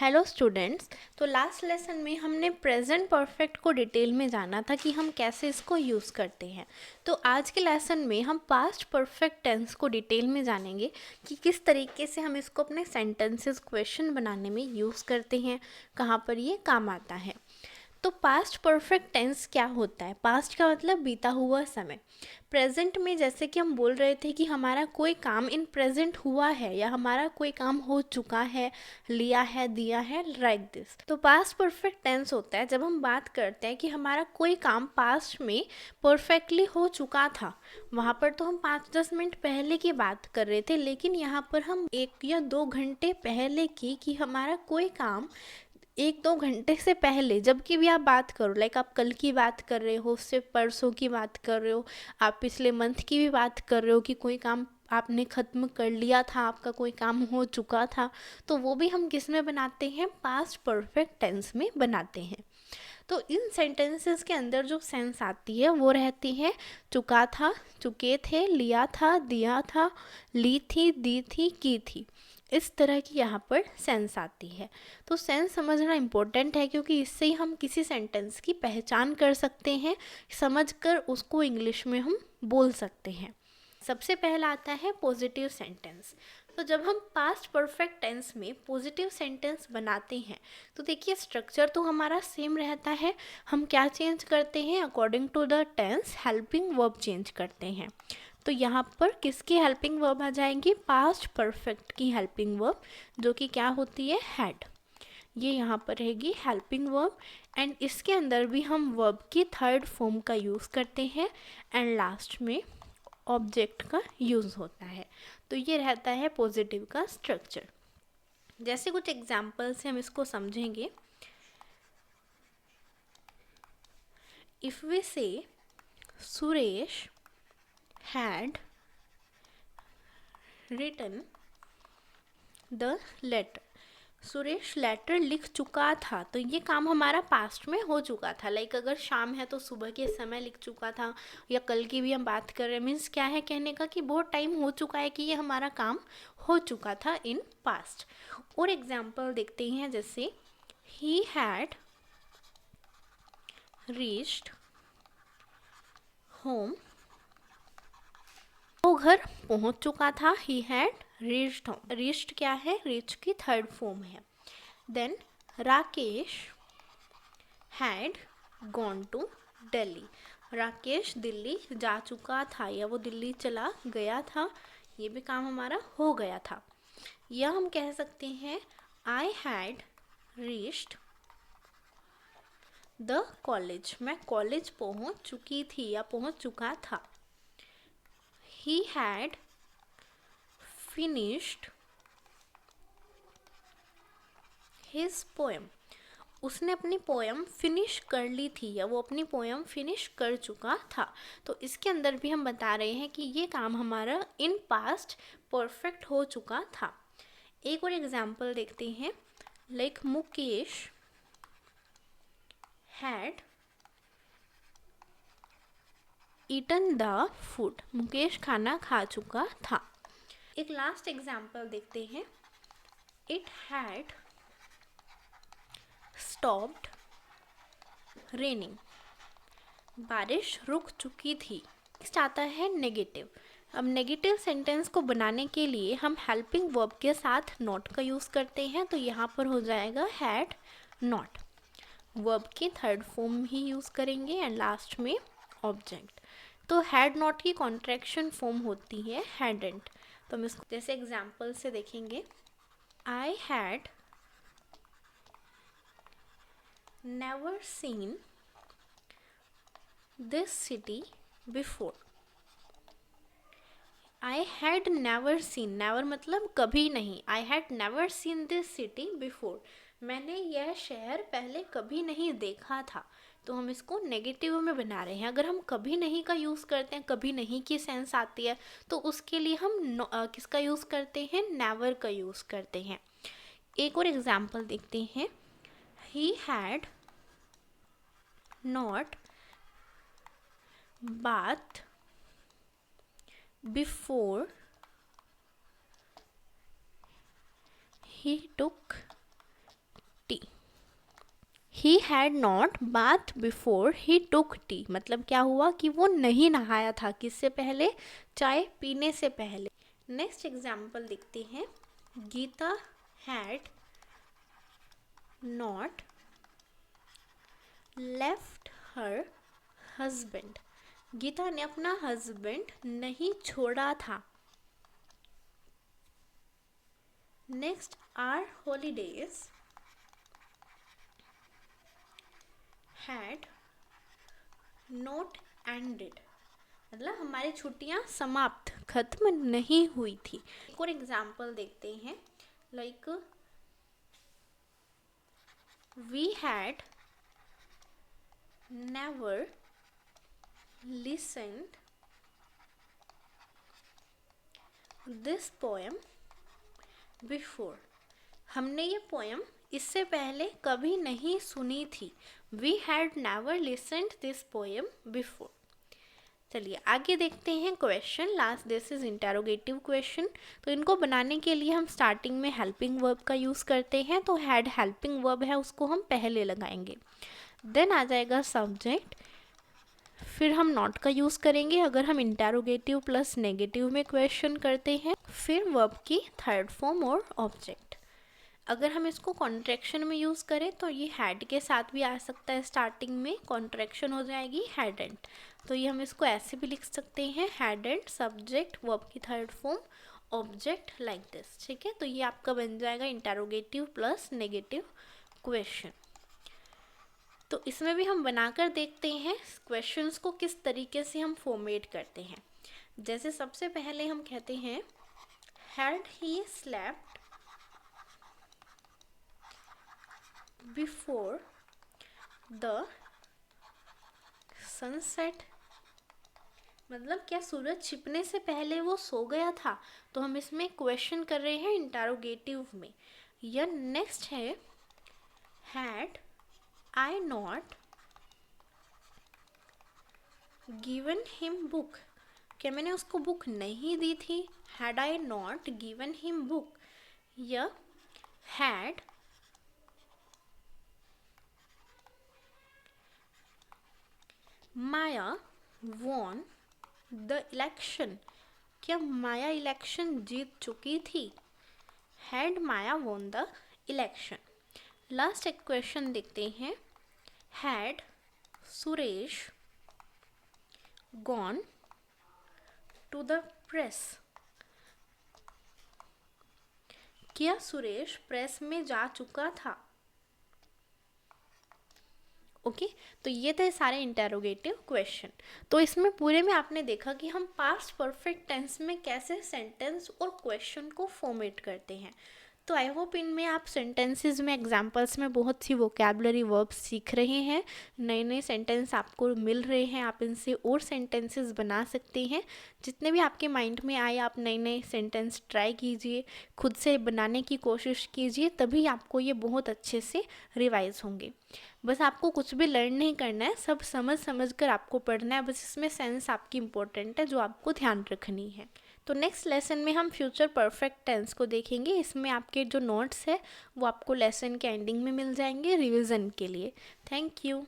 Hello students. तो last lesson में हमने प्रेजेंट परफेक्ट को डिटेल में जाना था कि हम कैसे इसको यूज़ करते हैं। तो आज के लेसन में हम पास्ट परफेक्ट टेंस को डिटेल में जानेंगे कि किस तरीके से हम इसको अपने सेंटेंसेस क्वेश्चन बनाने में यूज़ करते हैं, कहाँ पर ये काम आता है। तो पास्ट परफेक्ट टेंस क्या होता है? पास्ट का मतलब बीता हुआ समय। प्रेजेंट में जैसे कि हम बोल रहे थे कि हमारा कोई काम इन प्रेजेंट हुआ है या हमारा कोई काम हो चुका है, लिया है, दिया है, लाइक दिस। तो पास्ट परफेक्ट टेंस होता है जब हम बात करते हैं कि हमारा कोई काम पास्ट में परफेक्टली हो चुका था। वहाँ पर तो हम 5-10 मिनट पहले की बात कर रहे थे, लेकिन यहाँ पर हम 1 या 2 घंटे पहले की कि हमारा कोई काम 1-2 घंटे से पहले, जब की भी आप बात करो, लाइक आप कल की बात कर रहे हो, उससे परसों की बात कर रहे हो, आप पिछले मंथ की भी बात कर रहे हो कि कोई काम आपने ख़त्म कर लिया था, आपका कोई काम हो चुका था, तो वो भी हम किस में बनाते हैं? पास्ट परफेक्ट टेंस में बनाते हैं। तो इन सेंटेंसेस के अंदर जो सेंस आती है वो रहती है चुका था, चुके थे, लिया था, दिया था, ली थी, दी थी, की थी। इस तरह की यहाँ पर सेंस आती है। तो सेंस समझना इम्पोर्टेंट है क्योंकि इससे ही हम किसी सेंटेंस की पहचान कर सकते हैं, समझकर उसको इंग्लिश में हम बोल सकते हैं। सबसे पहला आता है पॉजिटिव सेंटेंस। तो जब हम पास्ट परफेक्ट टेंस में पॉजिटिव सेंटेंस बनाते हैं तो देखिए स्ट्रक्चर तो हमारा सेम रहता है। हम क्या चेंज करते हैं? According to the tense helping verb change करते हैं। तो यहाँ पर किसकी हेल्पिंग वर्ब आ जाएंगी? पास्ट परफेक्ट की हेल्पिंग वर्ब, जो कि क्या होती है? हैड। ये यहाँ पर रहेगी हेल्पिंग वर्ब। एंड इसके अंदर भी हम वर्ब की थर्ड फॉर्म का यूज़ करते हैं एंड लास्ट में ऑब्जेक्ट का यूज़ होता है। तो ये रहता है पॉजिटिव का स्ट्रक्चर। जैसे कुछ एग्जाम्पल से हम इसको समझेंगे। If we say Suresh had written the letter. Suresh letter लिख चुका था, तो ये काम हमारा पास्ट में हो चुका था। लाइक अगर शाम है तो सुबह के समय लिख चुका था, या कल की भी हम बात कर रहे हैं, मीन्स क्या है कहने का कि बहुत टाइम हो चुका है कि ये हमारा काम हो चुका था इन पास्ट। और एग्जाम्पल देखते हैं, जैसे ही हैड रीच्ड होम। वो घर पहुंच चुका था। He had reached home. Reached क्या है? रीच की थर्ड फॉर्म है। Then Rakesh had gone to Delhi. Rakesh Delhi जा चुका था या वो दिल्ली चला गया था। ये भी काम हमारा हो गया था। या हम कह सकते हैं I had reached the college. मैं कॉलेज पहुंच चुकी थी या पहुंच चुका था। He had finished his poem. उसने अपनी पोएम फिनिश कर ली थी या वो अपनी पोएम फिनिश कर चुका था। तो इसके अंदर भी हम बता रहे हैं कि ये काम हमारा इन पास्ट परफेक्ट हो चुका था। एक और एग्जाम्पल देखते हैं। Like Mukesh had eaten the food. Mukesh खाना खा चुका था। एक लास्ट एग्जाम्पल देखते हैं। It had stopped raining. बारिश रुक चुकी थी। नेक्स्ट आता है नेगेटिव। अब नेगेटिव सेंटेंस को बनाने के लिए हम हेल्पिंग वर्ब के साथ नॉट का यूज़ करते हैं। तो यहाँ पर हो जाएगा हैड नॉट। वर्ब की थर्ड फॉर्म ही यूज़ करेंगे एंड लास्ट में ऑब्जेक्ट। तो हैड नॉट की कॉन्ट्रैक्शन फॉर्म होती है हैडंट। तो हम इसको जैसे एग्जाम्पल से देखेंगे। I had never seen this city before. I had never seen, never मतलब कभी नहीं। I had never seen this city before. मैंने यह शहर पहले कभी नहीं देखा था। तो हम इसको नेगेटिव में बना रहे हैं। अगर हम कभी नहीं का यूज़ करते हैं, कभी नहीं की सेंस आती है, तो उसके लिए हम किसका यूज़ करते हैं? नेवर का यूज़ करते हैं। एक और एग्जाम्पल देखते हैं। He had not bath before he took he had not bath before he took T, मतलब क्या हुआ कि वो नहीं नहाया था, किससे पहले, चाय पीने से पहले। नेक्स्ट एग्जाम्पल देखते हैं, Gita had not left her husband, Gita ने अपना हस्बैंड नहीं छोड़ा था। Next, our holidays had not ended, मतलब हमारी छुट्टियां समाप्त, खत्म नहीं हुई थी। एक और एग्जाम्पल देखते हैं, like we had never listened this poem before, हमने ये पोएम इससे पहले कभी नहीं सुनी थी। We had never listened this poem before। चलिए आगे देखते हैं question. Last this is interrogative question. तो इनको बनाने के लिए हम स्टार्टिंग में हेल्पिंग वर्ब का यूज़ करते हैं। तो हैड हेल्पिंग वर्ब है, उसको हम पहले लगाएंगे, देन आ जाएगा सब्जेक्ट, फिर हम नॉट का यूज़ करेंगे अगर हम इंटेरोगेटिव प्लस नेगेटिव में क्वेश्चन करते हैं, फिर वर्ब की थर्ड फॉर्म और ऑब्जेक्ट। अगर हम इसको कॉन्ट्रैक्शन में यूज़ करें तो ये हैड के साथ भी आ सकता है, स्टार्टिंग में कॉन्ट्रैक्शन हो जाएगी हैडेंट, तो ये हम इसको ऐसे भी लिख सकते हैं, हैडेंट सब्जेक्ट वर्ब की third form object, like this. ठीक है, तो ये आपका बन जाएगा इंटेरोगेटिव प्लस नेगेटिव क्वेश्चन। तो इसमें भी हम बनाकर देखते हैं क्वेश्चंस को किस तरीके से हम फॉर्मेट करते हैं। जैसे सबसे पहले हम कहते हैं had he slept before the sunset, मतलब क्या सूरज छिपने से पहले वो सो गया था, तो हम इसमें क्वेश्चन कर रहे हैं इंटेरोगेटिव में। या नेक्स्ट है had I not given him book, क्या मैंने उसको बुक नहीं दी थी, had I not given him book। या had Maya won the election, क्या माया इलेक्शन जीत चुकी थी, had Maya won the election। Last एक क्वेश्चन देखते हैं, had Suresh gone to the press, क्या सुरेश प्रेस में जा चुका था। ओके तो ये थे सारे इंटेरोगेटिव क्वेश्चन। तो इसमें पूरे में आपने देखा कि हम पास्ट परफेक्ट टेंस में कैसे सेंटेंस और क्वेश्चन को फॉर्मेट करते हैं। तो आई होप इनमें आप सेंटेंसेस में एग्जांपल्स में बहुत सी वोकैबुलरी वर्ब्स सीख रहे हैं, नए नए सेंटेंस आपको मिल रहे हैं, आप इनसे और सेंटेंसेस बना सकते हैं। जितने भी आपके माइंड में आए आप नए नए सेंटेंस ट्राई कीजिए, खुद से बनाने की कोशिश कीजिए, तभी आपको ये बहुत अच्छे से रिवाइज होंगे। बस आपको कुछ भी लर्न नहीं करना है, सब समझ समझ कर आपको पढ़ना है, बस इसमें सेंस आपकी इम्पोर्टेंट है जो आपको ध्यान रखनी है। तो नेक्स्ट लेसन में हम फ्यूचर परफेक्ट टेंस को देखेंगे। इसमें आपके जो नोट्स है वो आपको लेसन के एंडिंग में मिल जाएंगे रिवीजन के लिए। Thank you.